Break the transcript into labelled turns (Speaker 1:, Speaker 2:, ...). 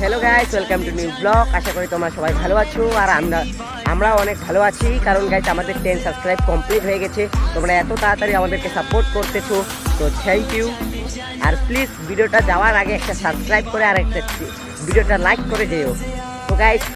Speaker 1: Hello guys, welcome to new blog. আশা করি তোমরা সবাই ভালো আছো আর আমরাও অনেক ভালো আছি। কারণ গাইস আমাদের 10 সাবস্ক্রাইব কমপ্লিট হয়ে গেছে। তোমরা এত তাড়াতাড়ি আমাদেরকে সাপোর্ট করতেছো, তো থ্যাংক ইউ। আর প্লিজ ভিডিওটা যাওয়ার আগে একটা সাবস্ক্রাইব করে আর একটা ভিডিওটা লাইক করে যেও। তো গাইস